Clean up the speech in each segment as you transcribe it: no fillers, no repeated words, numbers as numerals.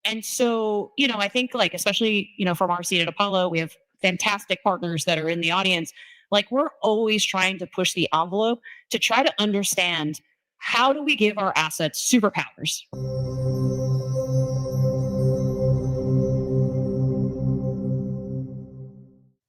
And so, I think like, especially, from our seat at Apollo, we have fantastic partners that are in the audience. Like, we're always trying to push the envelope to try to understand, how do we give our assets superpowers?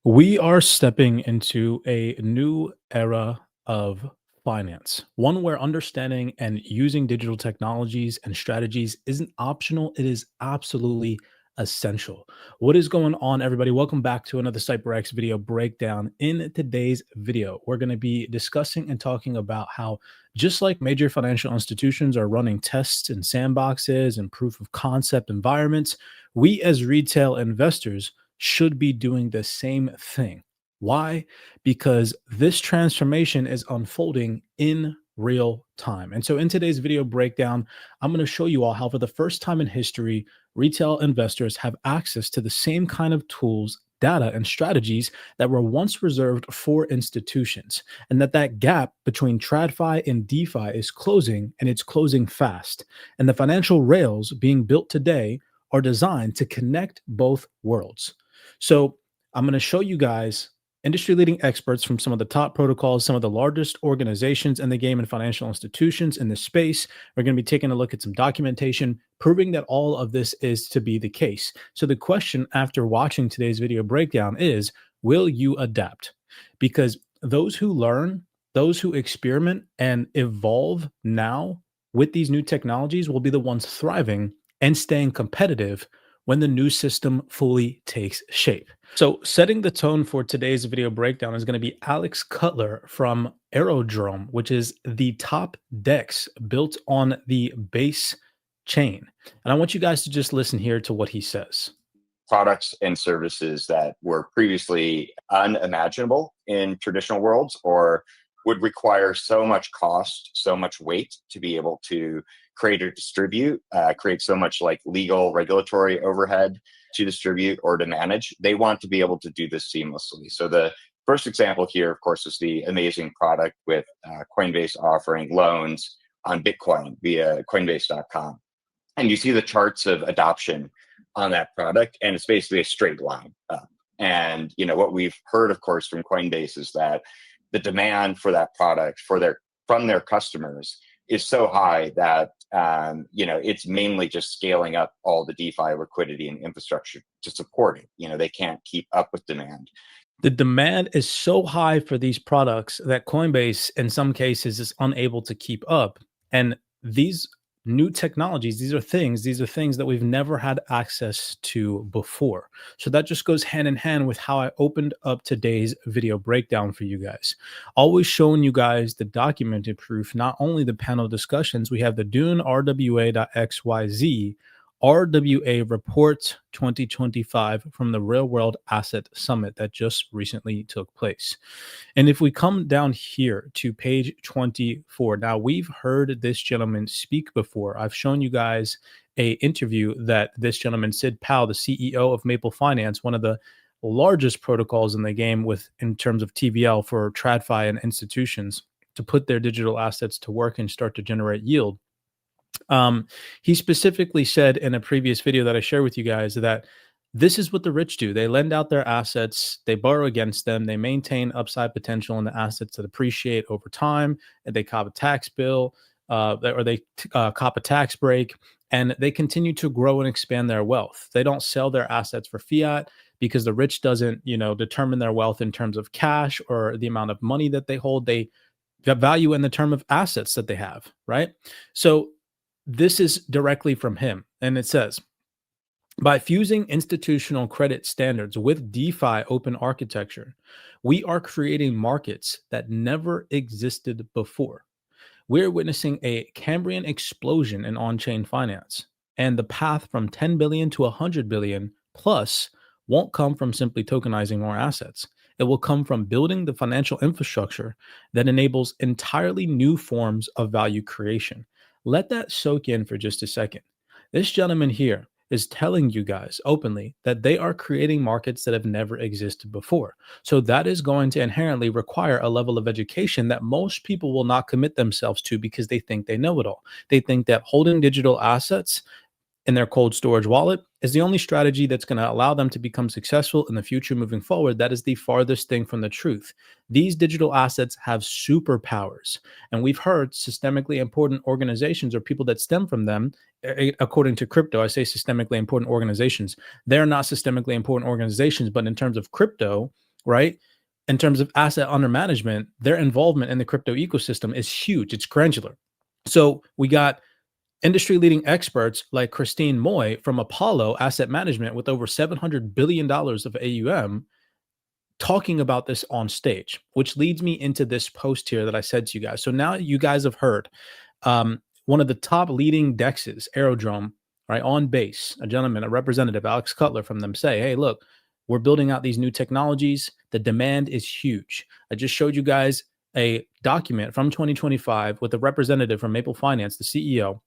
We are stepping into a new era of finance, one where understanding and using digital technologies and strategies isn't optional, it is absolutely essential. What is going on, everybody? Welcome back to another CYPRX video breakdown. In today's video, we're going to be discussing and talking about how, just like major financial institutions are running tests and sandboxes and proof of concept environments, we as retail investors should be doing the same thing. Why? Because this transformation is unfolding in real time. And so in today's video breakdown, I'm going to show you all how, for the first time in history, retail investors have access to the same kind of tools, data, and strategies that were once reserved for institutions, and that gap between TradFi and DeFi is closing, and it's closing fast. And the financial rails being built today are designed to connect both worlds. So I'm going to show you guys industry leading experts from some of the top protocols, some of the largest organizations in the game and financial institutions in this space. We're going to be taking a look at some documentation proving that all of this is to be the case. So the question after watching today's video breakdown is, will you adapt? Because those who learn, those who experiment and evolve now with these new technologies will be the ones thriving and staying competitive when the new system fully takes shape. So setting the tone for today's video breakdown is going to be Alex Cutler from Aerodrome, which is the top DEX built on the base chain. And I want you guys to just listen here to what he says. Products and services that were previously unimaginable in traditional worlds, or would require so much cost, so much weight to be able to create or distribute, create so much like legal regulatory overhead to distribute or to manage. They want to be able to do this seamlessly. So the first example here, of course, is the amazing product with Coinbase offering loans on Bitcoin via Coinbase.com. And you see the charts of adoption on that product, and it's basically a straight line up. And what we've heard, of course, from Coinbase is that the demand for that product from their customers is so high that it's mainly just scaling up all the DeFi liquidity and infrastructure to support it. They can't keep up with demand. The demand is so high for these products that Coinbase, in some cases, is unable to keep up. And these new technologies, these are things that we've never had access to before. So that just goes hand in hand with how I opened up today's video breakdown for you guys. Always showing you guys the documented proof, not only the panel discussions. We have the Dune RWA.xyz RWA Report 2025 from the Real World Asset Summit that just recently took place. And if we come down here to page 24, now we've heard this gentleman speak before. I've shown you guys a interview that this gentleman, Sid Powell, the CEO of Maple Finance, one of the largest protocols in the game in terms of TVL for TradFi and institutions to put their digital assets to work and start to generate yield. He specifically said in a previous video that I shared with you guys that this is what the rich do. They lend out their assets, they borrow against them, they maintain upside potential in the assets that appreciate over time, and they cop a tax bill, or they cop a tax break, and they continue to grow and expand their wealth. They don't sell their assets for fiat because the rich doesn't, determine their wealth in terms of cash or the amount of money that they hold. They value in the term of assets that they have, right? So this is directly from him. And it says, by fusing institutional credit standards with DeFi open architecture, we are creating markets that never existed before. We're witnessing a Cambrian explosion in on-chain finance, and the path from 10 billion to 100 billion plus won't come from simply tokenizing more assets. It will come from building the financial infrastructure that enables entirely new forms of value creation. Let that soak in for just a second. This gentleman here is telling you guys openly that they are creating markets that have never existed before. So that is going to inherently require a level of education that most people will not commit themselves to because they think they know it all. They think that holding digital assets in their cold storage wallet is the only strategy that's going to allow them to become successful in the future moving forward. That is the farthest thing from the truth. These digital assets have superpowers, and we've heard systemically important organizations or people that stem from them. According to crypto, I say systemically important organizations. They're not systemically important organizations, but in terms of crypto, right? In terms of asset under management, their involvement in the crypto ecosystem is huge. It's granular. So we got industry leading experts like Christine Moy from Apollo Asset Management with over $700 billion of AUM talking about this on stage, which leads me into this post here that I said to you guys. So now you guys have heard one of the top leading dexes, Aerodrome, right, on base, a gentleman, a representative, Alex Cutler from them say, hey, look, we're building out these new technologies. The demand is huge. I just showed you guys a document from 2025 with a representative from Maple Finance, the CEO,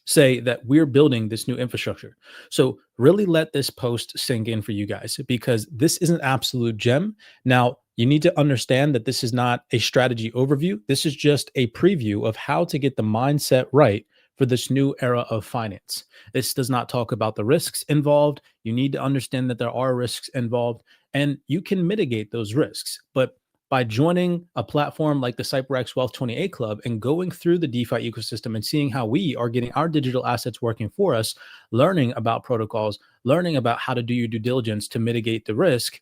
say that we're building this new infrastructure. So really let this post sink in for you guys, because this is an absolute gem. Now, you need to understand that this is not a strategy overview. This is just a preview of how to get the mindset right for this new era of finance. This does not talk about the risks involved. You need to understand that there are risks involved, and you can mitigate those risks. But by joining a platform like the CYPRX Wealth 28 Club and going through the DeFi ecosystem and seeing how we are getting our digital assets working for us, learning about protocols, learning about how to do your due diligence to mitigate the risk,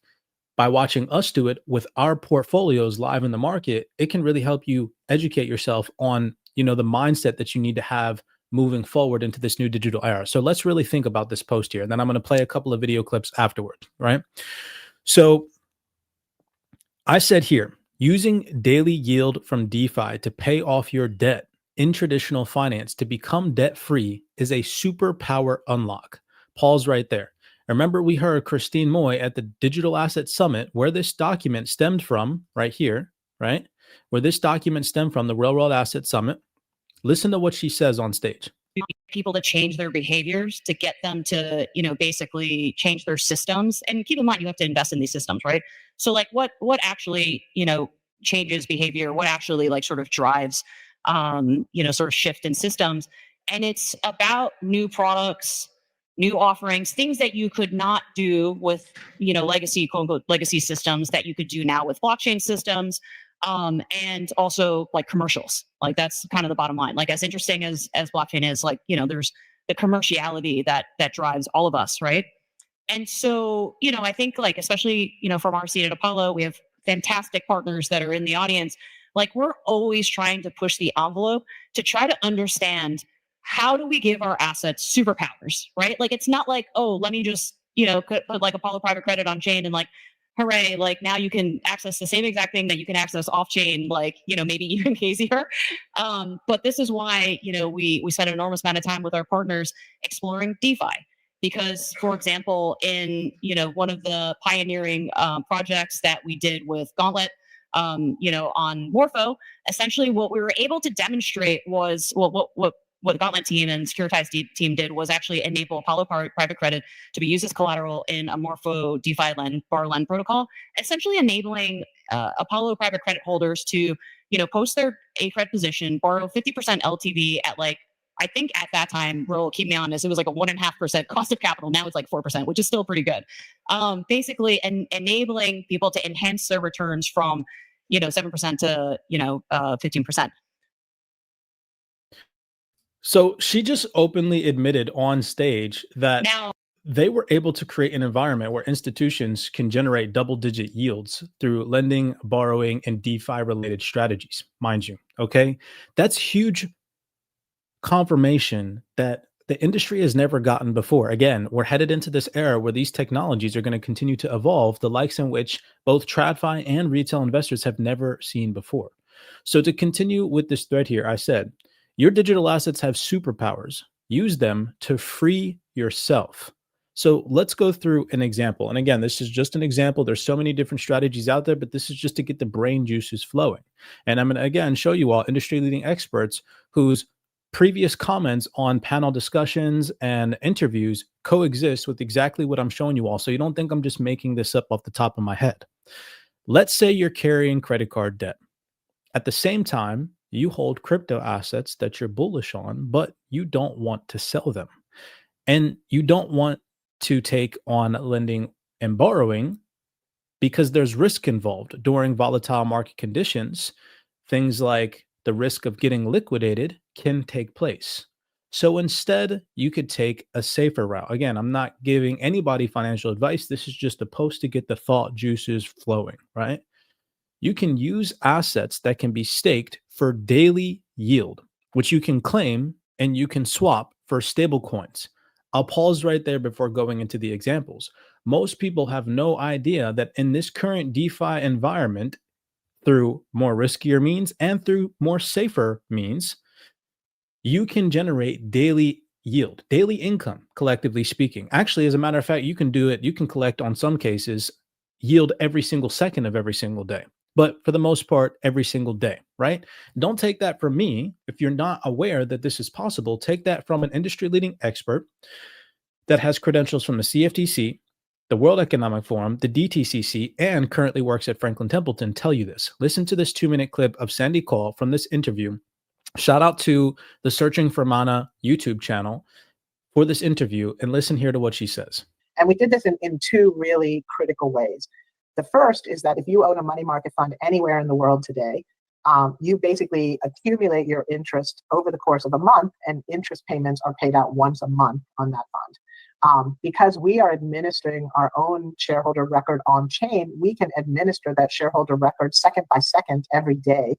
by watching us do it with our portfolios live in the market, it can really help you educate yourself on, the mindset that you need to have moving forward into this new digital era. So let's really think about this post here. And then I'm going to play a couple of video clips afterward, right? So I said here, using daily yield from DeFi to pay off your debt in traditional finance to become debt-free is a superpower unlock. Pause right there. Remember, we heard Christine Moy at the Digital Asset Summit, where this document stemmed from, right here, right? Where this document stemmed from, the Real World Asset Summit. Listen to what she says on stage. People to change their behaviors, to get them to, basically change their systems. And keep in mind, you have to invest in these systems, right? So like what actually, changes behavior, what actually like sort of drives, sort of shift in systems. And it's about new products, new offerings, things that you could not do with, legacy, quote unquote, legacy systems that you could do now with blockchain systems. And also like commercials. Like that's kind of the bottom line. Like as interesting as blockchain is, like, there's the commerciality that drives all of us, right? And so, I think like, especially, from our seat at Apollo, we have fantastic partners that are in the audience. Like we're always trying to push the envelope to try to understand, how do we give our assets superpowers, right? Like it's not like, oh, let me just, put like Apollo private credit on chain and like, hooray, like now you can access the same exact thing that you can access off chain, like, maybe even easier. But this is why, we spend an enormous amount of time with our partners exploring DeFi. Because, for example, in, one of the pioneering projects that we did with Gauntlet, on Morpho, essentially what we were able to demonstrate was, well, what the Gauntlet team and Securitize team did was actually enable Apollo private credit to be used as collateral in a Morpho DeFi bar lend protocol, essentially enabling Apollo private credit holders to, post their ACRED position, borrow 50% LTV at like, I think at that time, Ro, keep me honest, it was like a 1.5% cost of capital. Now it's like 4%, which is still pretty good. Basically, enabling people to enhance their returns from, 7% to, 15%. So she just openly admitted on stage that Now, they were able to create an environment where institutions can generate double-digit yields through lending, borrowing, and DeFi-related strategies, mind you. Okay, that's huge confirmation that the industry has never gotten before. Again, we're headed into this era where these technologies are going to continue to evolve, the likes in which both TradFi and retail investors have never seen before. So to continue with this thread here, I said, your digital assets have superpowers. Use them to free yourself. So let's go through an example. And again, this is just an example. There's so many different strategies out there, but this is just to get the brain juices flowing. And I'm going to, again, show you all industry leading experts whose previous comments on panel discussions and interviews coexist with exactly what I'm showing you all. So you don't think I'm just making this up off the top of my head. Let's say you're carrying credit card debt. At the same time, you hold crypto assets that you're bullish on, but you don't want to sell them. And you don't want to take on lending and borrowing because there's risk involved during volatile market conditions. Things like the risk of getting liquidated can take place. So instead, you could take a safer route. Again, I'm not giving anybody financial advice. This is just a post to get the thought juices flowing, right? You can use assets that can be staked for daily yield, which you can claim and you can swap for stable coins. I'll pause right there before going into the examples. Most people have no idea that in this current DeFi environment, through more riskier means and through more safer means, you can generate daily yield, daily income, collectively speaking. Actually, as a matter of fact, you can do it. You can collect on some cases yield every single second of every single day. But for the most part, every single day, right? Don't take that from me. If you're not aware that this is possible, take that from an industry leading expert that has credentials from the CFTC, the World Economic Forum, the DTCC, and currently works at Franklin Templeton tell you this. Listen to this 2-minute clip of Sandy Call from this interview. Shout out to the Searching for Mana YouTube channel for this interview, and listen here to what she says. And we did this in two really critical ways. The first is that if you own a money market fund anywhere in the world today, you basically accumulate your interest over the course of a month, and interest payments are paid out once a month on that fund. Because we are administering our own shareholder record on chain, we can administer that shareholder record second by second every day.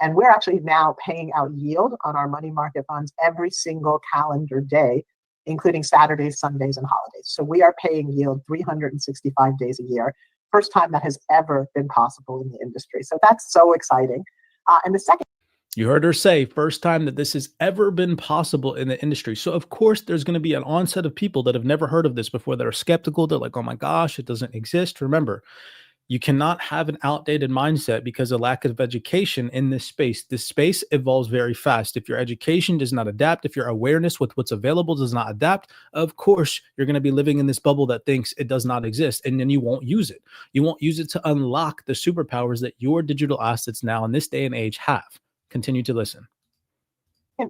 And we're actually now paying out yield on our money market funds every single calendar day, including Saturdays, Sundays, and holidays. So we are paying yield 365 days a year. First time that has ever been possible in the industry. So that's so exciting. And the second, you heard her say, first time that this has ever been possible in the industry. So of course, there's going to be an onset of people that have never heard of this before that are skeptical. They're like, oh my gosh, it doesn't exist. Remember, you cannot have an outdated mindset because of lack of education in this space. This space evolves very fast. If your education does not adapt, if your awareness with what's available does not adapt, of course, you're going to be living in this bubble that thinks it does not exist, and then you won't use it. You won't use it to unlock the superpowers that your digital assets now in this day and age have. Continue to listen.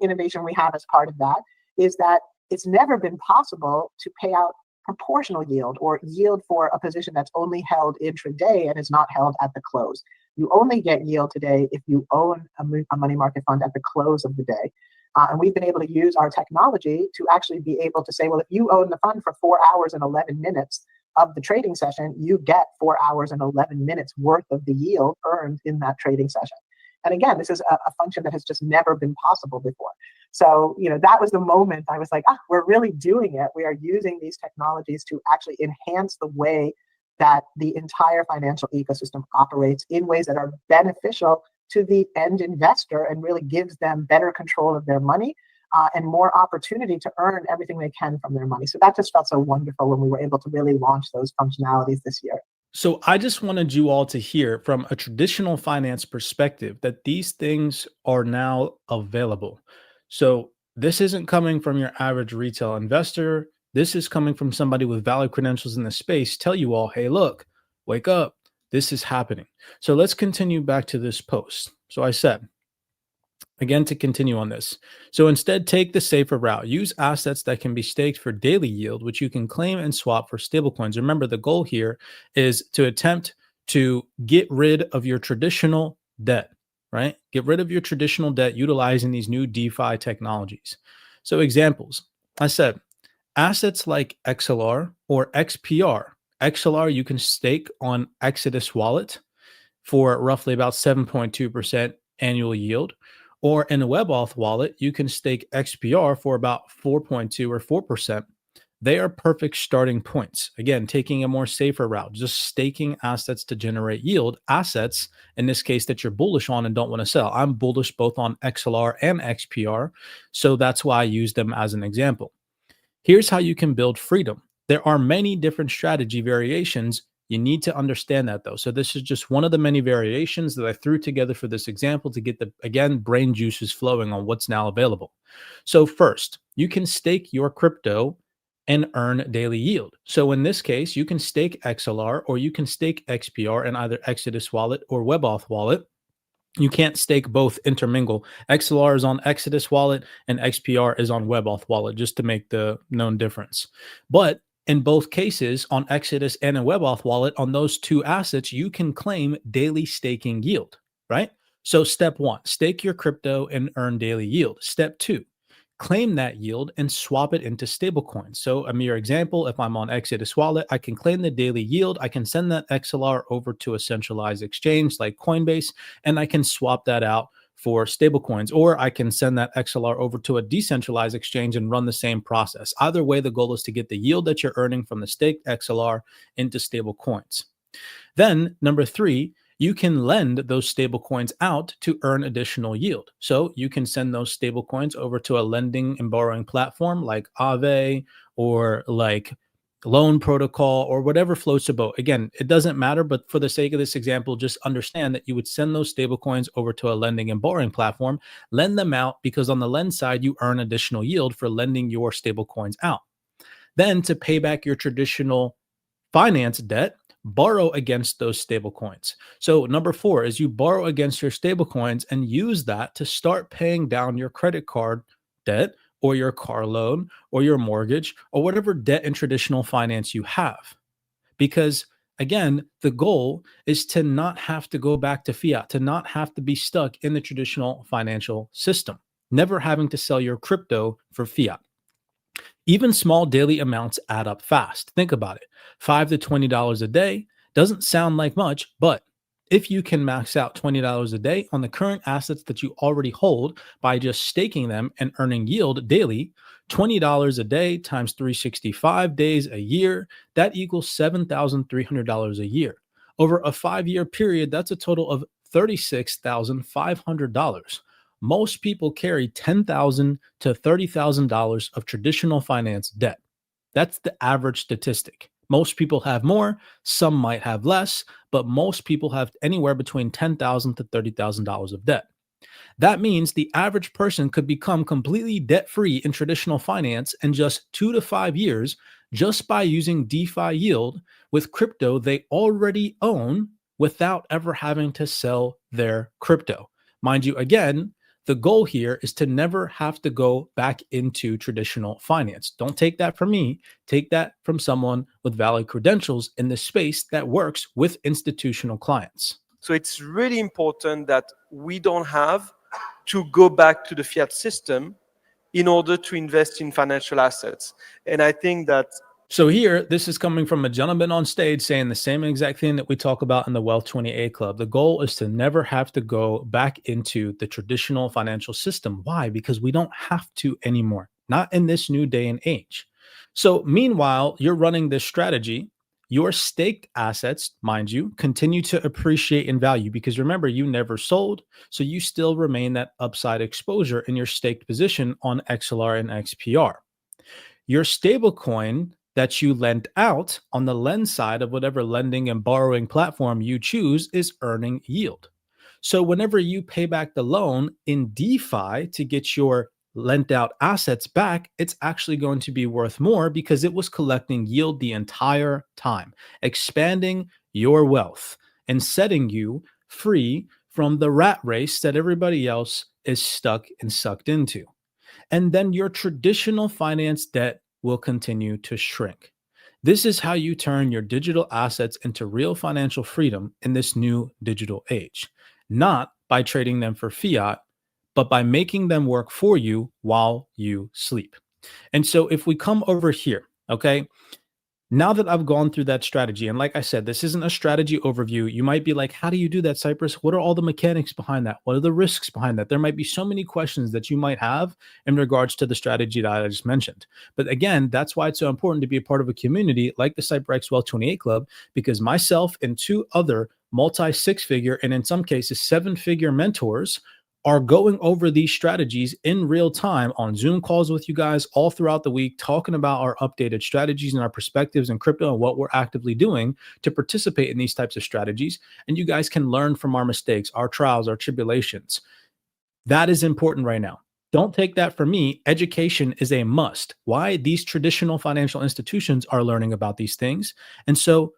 Innovation we have as part of that is that it's never been possible to pay out proportional yield or yield for a position that's only held intraday and is not held at the close. You only get yield today if you own a money market fund at the close of the day. And we've been able to use our technology to actually be able to say, well, if you own the fund for 4 hours and 11 minutes of the trading session, you get 4 hours and 11 minutes worth of the yield earned in that trading session. And again, this is a function that has just never been possible before. So, that was the moment I was like, we're really doing it. We are using these technologies to actually enhance the way that the entire financial ecosystem operates in ways that are beneficial to the end investor and really gives them better control of their money and more opportunity to earn everything they can from their money. So that just felt so wonderful when we were able to really launch those functionalities this year. So I just wanted you all to hear from a traditional finance perspective that these things are now available. So this isn't coming from your average retail investor. This is coming from somebody with valid credentials in the space. Tell you all, hey, look, wake up. This is happening. So let's continue back to this post. So I said, again, to continue on this. So instead, take the safer route. Use assets that can be staked for daily yield, which you can claim and swap for stablecoins. Remember, the goal here is to attempt to get rid of your traditional debt, right? Get rid of your traditional debt utilizing these new DeFi technologies. So examples, I said, assets like XLR or XPR. XLR, you can stake on Exodus wallet for roughly about 7.2% annual yield. Or in a WebAuth wallet, you can stake XPR for about 4.2 or 4%. They are perfect starting points. Again, taking a more safer route, just staking assets to generate yield. Assets, in this case, that you're bullish on and don't want to sell. I'm bullish both on XLR and XPR, so that's why I use them as an example. Here's how you can build freedom. There are many different strategy variations. You need to understand that, though. So this is just one of the many variations that I threw together for this example to get the, again, brain juices flowing on what's now available. So first, you can stake your crypto and earn daily yield. So in this case, you can stake XLR or you can stake XPR in either Exodus wallet or WebAuth wallet. You can't stake both intermingle. XLR is on Exodus wallet and XPR is on WebAuth wallet, just to make the known difference. But in both cases, on Exodus and a WebAuth wallet, on those two assets, you can claim daily staking yield, right? So step one, stake your crypto and earn daily yield. Step two, claim that yield and swap it into stablecoins. So a mere example, if I'm on Exodus wallet, I can claim the daily yield. I can send that XLR over to a centralized exchange like Coinbase, and I can swap that out for stablecoins, or I can send that XLR over to a decentralized exchange and run the same process. Either way, the goal is to get the yield that you're earning from the staked XLR into stablecoins. Then number three, you can lend those stable coins out to earn additional yield. So you can send those stable coins over to a lending and borrowing platform like Aave or like Loan Protocol or whatever floats your boat. Again, it doesn't matter, but for the sake of this example, just understand that you would send those stable coins over to a lending and borrowing platform, lend them out, because on the lend side, you earn additional yield for lending your stable coins out. Then to pay back your traditional finance debt, borrow against those stable coins. So number four is you borrow against your stable coins and use that to start paying down your credit card debt or your car loan or your mortgage or whatever debt in traditional finance you have. Because again, the goal is to not have to go back to fiat, to not have to be stuck in the traditional financial system, never having to sell your crypto for fiat. Even small daily amounts add up fast. Think about it. $5 to $20 a day doesn't sound like much, but if you can max out $20 a day on the current assets that you already hold by just staking them and earning yield daily, $20 a day times 365 days a year, that equals $7,300 a year. Over a 5-year period, that's a total of $36,500. Most people carry $10,000 to $30,000 of traditional finance debt. That's the average statistic. Most people have more, some might have less, but most people have anywhere between $10,000 to $30,000 of debt. That means the average person could become completely debt-free in traditional finance in just 2 to 5 years just by using DeFi yield with crypto they already own without ever having to sell their crypto. Mind you, again, the goal here is to never have to go back into traditional finance. Don't take that from me. Take that from someone with valid credentials in the space that works with institutional clients. So it's really important that we don't have to go back to the fiat system in order to invest in financial assets. And I think that so here, this is coming from a gentleman on stage saying the same exact thing that we talk about in the Wealth 28 Club. The goal is to never have to go back into the traditional financial system. Why? Because we don't have to anymore, not in this new day and age. So meanwhile, you're running this strategy. Your staked assets, mind you, continue to appreciate in value because remember, you never sold. So you still remain that upside exposure in your staked position on XLR and XPR. Your stablecoin that you lend out on the lend side of whatever lending and borrowing platform you choose is earning yield. So whenever you pay back the loan in DeFi to get your lent out assets back, it's actually going to be worth more because it was collecting yield the entire time, expanding your wealth and setting you free from the rat race that everybody else is stuck and sucked into. And then your traditional finance debt will continue to shrink. This is how you turn your digital assets into real financial freedom in this new digital age, not by trading them for fiat, but by making them work for you while you sleep. And so if we come over here, okay, now that I've gone through that strategy, and like I said, this isn't a strategy overview. You might be like, how do you do that, Cypress? What are all the mechanics behind that? What are the risks behind that? There might be so many questions that you might have in regards to the strategy that I just mentioned. But again, that's why it's so important to be a part of a community like the CYPRX Wealth 28 Club, because myself and 2 other multi-6-figure and in some cases 7-figure mentors are going over these strategies in real time on Zoom calls with you guys all throughout the week, talking about our updated strategies and our perspectives in crypto and what we're actively doing to participate in these types of strategies. And you guys can learn from our mistakes, our trials, our tribulations. That is important right now. Don't take that from me. Education is a must. Why? These traditional financial institutions are learning about these things. And so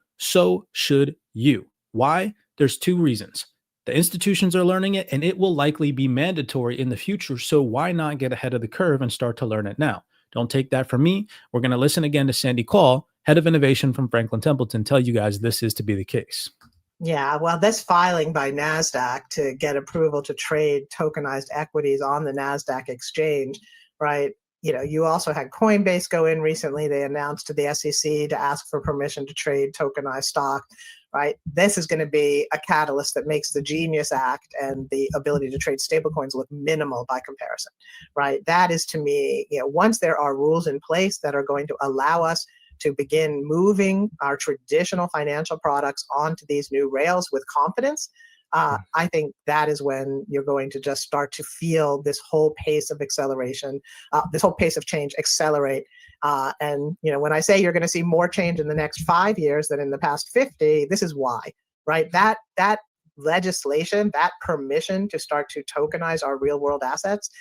should you. Why? There's 2 reasons. The institutions are learning it, and it will likely be mandatory in the future. So why not get ahead of the curve and start to learn it now? Don't take that from me. We're going to listen again to Sandy Call, head of innovation from Franklin Templeton, tell you guys this is to be the case. Yeah, well, this filing by NASDAQ to get approval to trade tokenized equities on the NASDAQ exchange, right? You also had Coinbase go in recently. They announced to the SEC to ask for permission to trade tokenized stock, right? This is going to be a catalyst that makes the Genius Act and the ability to trade stablecoins look minimal by comparison, right? That is, to me, once there are rules in place that are going to allow us to begin moving our traditional financial products onto these new rails with confidence, I think that is when you're going to just start to feel this whole pace of acceleration, this whole pace of change accelerate. And when I say you're going to see more change in the next 5 years than in the past 50, this is why, right? That legislation, that permission to start to tokenize our real world assets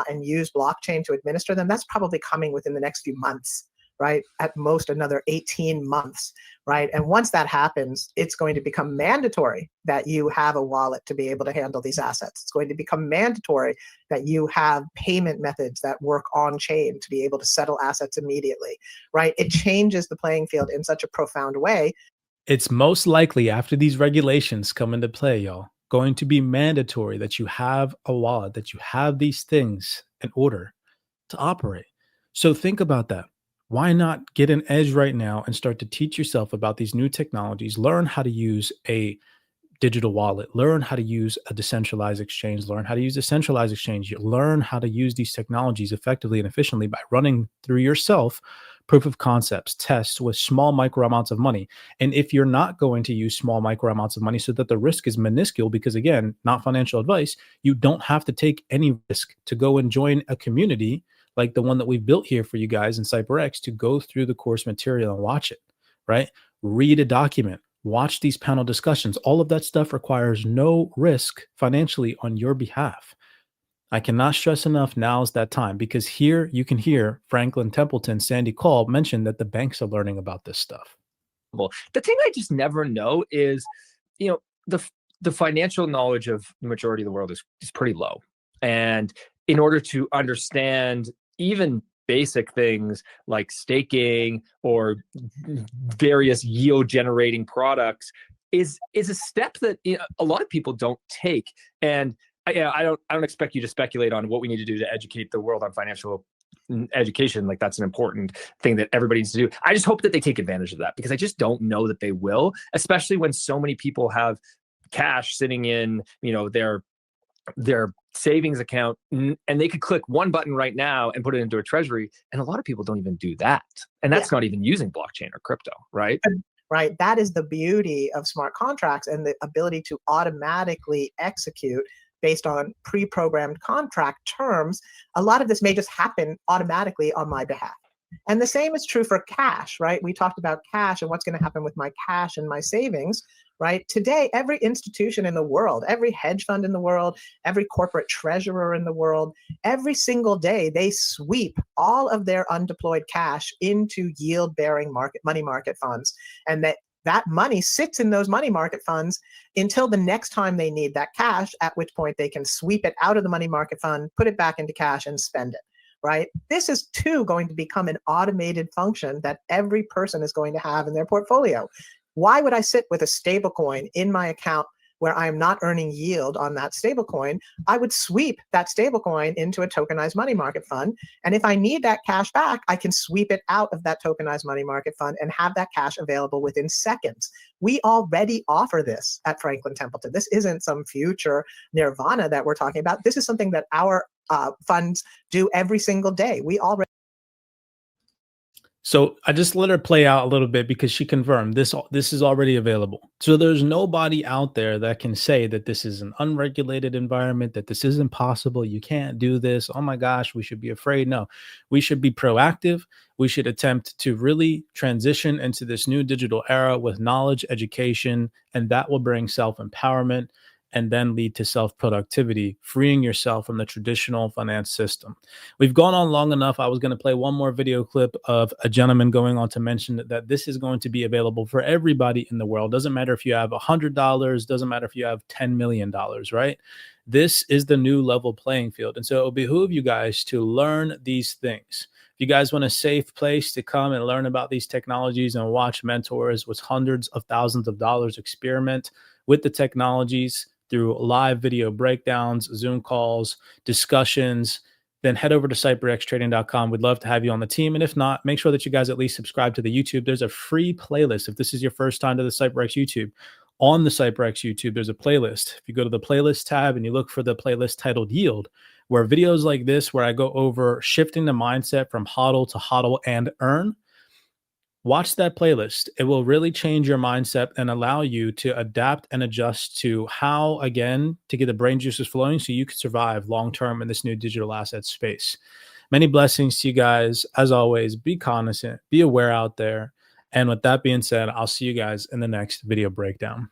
and use blockchain to administer them, that's probably coming within the next few months, right? At most another 18 months, right? And once that happens, it's going to become mandatory that you have a wallet to be able to handle these assets. It's going to become mandatory that you have payment methods that work on chain to be able to settle assets immediately, right? It changes the playing field in such a profound way. It's most likely after these regulations come into play, y'all, going to be mandatory that you have a wallet, that you have these things in order to operate. So think about that. Why not get an edge right now and start to teach yourself about these new technologies, learn how to use a digital wallet, learn how to use a decentralized exchange, learn how to use a centralized exchange, learn how to use these technologies effectively and efficiently by running through yourself proof of concepts, tests with small micro amounts of money. And if you're not going to use small micro amounts of money so that the risk is minuscule, because again, not financial advice, you don't have to take any risk to go and join a community like the one that we've built here for you guys in CYPRX to go through the course material and watch it, right? Read a document, watch these panel discussions. All of that stuff requires no risk financially on your behalf. I cannot stress enough, now's that time, because here you can hear Franklin Templeton, Sandy Call mention that the banks are learning about this stuff. Well, the thing I just never know is, the financial knowledge of the majority of the world is pretty low. And in order to understand even basic things like staking or various yield generating products is a step that a lot of people don't take. And I don't expect you to speculate on what we need to do to educate the world on financial education. Like, that's an important thing that everybody needs to do. I just hope that they take advantage of that, because I just don't know that they will, especially when so many people have cash sitting in their savings account, and they could click one button right now and put it into a treasury. And a lot of people don't even do that. And that's not even using blockchain or crypto, right? Right. That is the beauty of smart contracts and the ability to automatically execute based on pre-programmed contract terms. A lot of this may just happen automatically on my behalf. And the same is true for cash, right? We talked about cash and what's going to happen with my cash and my savings, right? Today, every institution in the world, every hedge fund in the world, every corporate treasurer in the world, every single day, they sweep all of their undeployed cash into yield-bearing money market funds. And that money sits in those money market funds until the next time they need that cash, at which point they can sweep it out of the money market fund, put it back into cash, and spend it. Right? This is too going to become an automated function that every person is going to have in their portfolio. Why would I sit with a stable coin in my account where I am not earning yield on that stable coin? I would sweep that stable coin into a tokenized money market fund. And if I need that cash back, I can sweep it out of that tokenized money market fund and have that cash available within seconds. We already offer this at Franklin Templeton. This isn't some future nirvana that we're talking about. This is something that our funds do every single day. We already. So I just let her play out a little bit because she confirmed this is already available. So there's nobody out there that can say that this is an unregulated environment, that this isn't possible. You can't do this. Oh my gosh, we should be afraid. No, we should be proactive. We should attempt to really transition into this new digital era with knowledge, education, and that will bring self-empowerment. and then lead to self-productivity, freeing yourself from the traditional finance system. We've gone on long enough. I was going to play one more video clip of a gentleman going on to mention that this is going to be available for everybody in the world. Doesn't matter if you have $100, doesn't matter if you have $10 million, right? This is the new level playing field. And so it'll behoove you guys to learn these things. If you guys want a safe place to come and learn about these technologies and watch mentors with hundreds of thousands of dollars experiment with the technologies through live video breakdowns, Zoom calls, discussions, then head over to CYPRXtrading.com. We'd love to have you on the team. And if not, make sure that you guys at least subscribe to the YouTube. There's a free playlist. If this is your first time to the CYPRX YouTube, on the CYPRX YouTube, there's a playlist. If you go to the playlist tab and you look for the playlist titled Yield, where videos like this, where I go over shifting the mindset from hodl to hodl and earn, watch that playlist. It will really change your mindset and allow you to adapt and adjust to how, again, to get the brain juices flowing so you can survive long-term in this new digital asset space. Many blessings to you guys. As always, be cognizant, be aware out there. And with that being said, I'll see you guys in the next video breakdown.